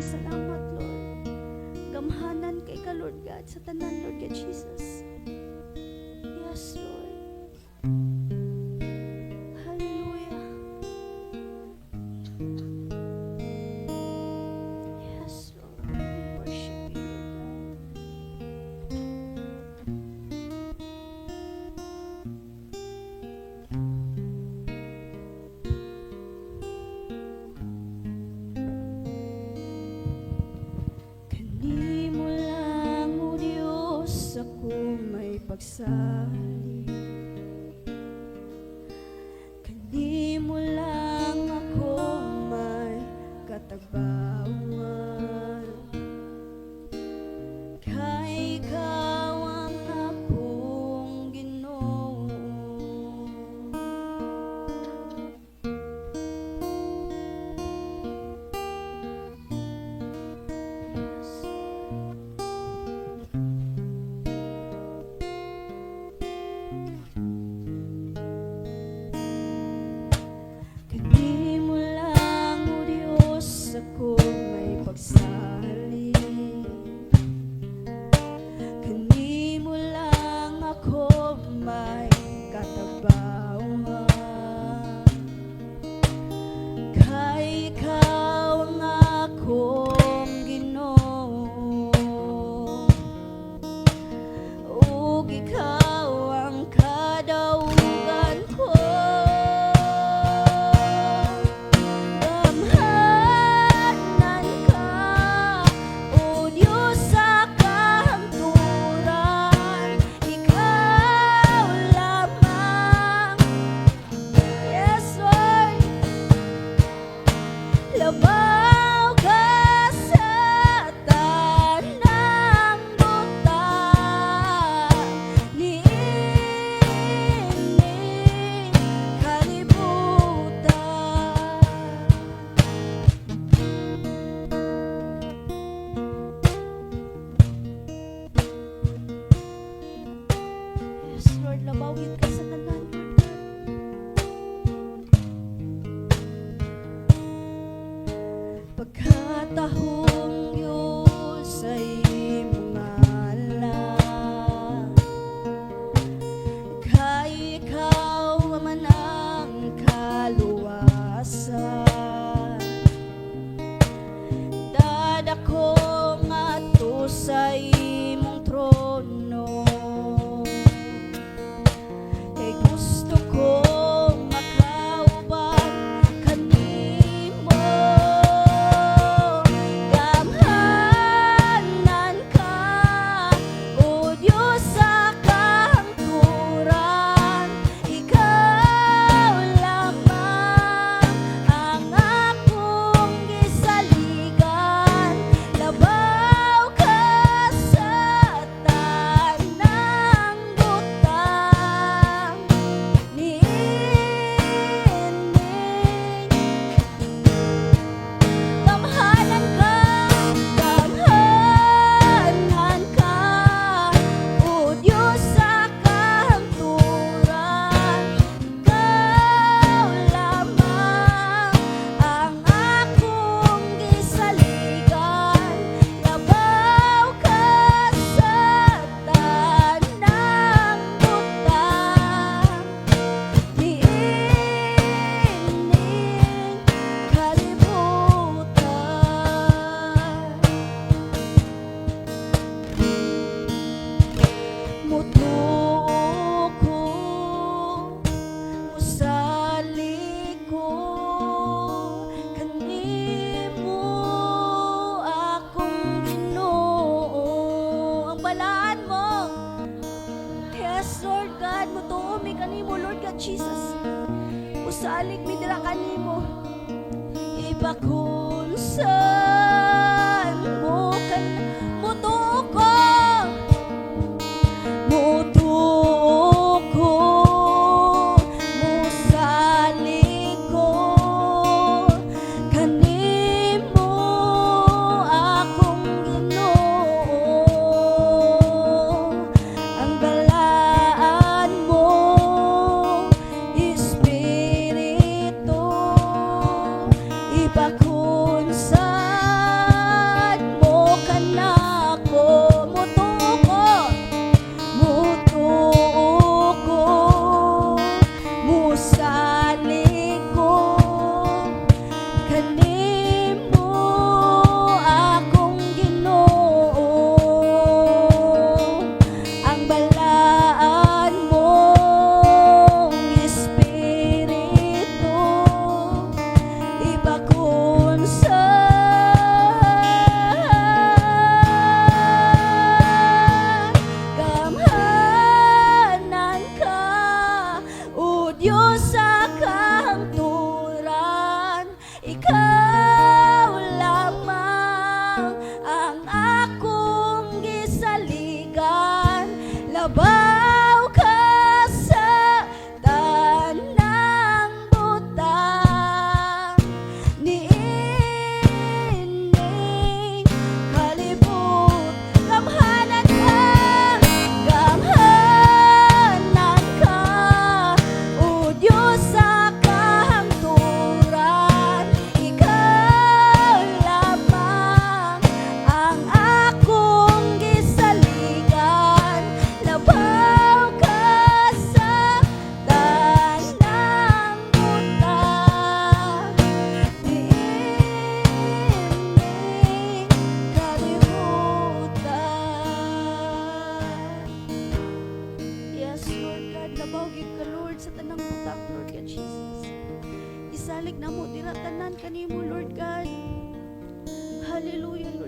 salamat, Lord. Gamhanan kay ka, Lord God, sa tanan, Lord God Jesus. Yes, Lord. Hallelujah. Yes, Lord. We worship you, Lord God. Kanimo lang, O Diyos, ako may pagsali. Kanimo lang ako may katagbawan. Kay ikaw ang akong Ginoo. Yes. Kanimo lang, O Diyos, ako may pagsali. Kanimo lang ako may katagbawan. Kay ikaw ang akong Ginoo. Ug ikaw ang kadaugan ko. Gamhanan ka, O Diyos, sa kahangturan. Ikaw lamang. Yes, Lord. Labaw ka sa tanang butang, niining kalibutan. Yes, Lord, labawin ka sa tanan, Lord God. Pagkatahong Diyos ay imong ngalan. Kay ikaw man ang kaluwasan. Dadako ngadto sa imong trono. Kay gusto ko makauban kanimo. Gamhanan ka, O Diyos, sa kahangturan. Ikaw lamang ang akong gisaligan. Labaw ka sa tanan Salig na mo dira tanan kanimo Lord God. Hallelujah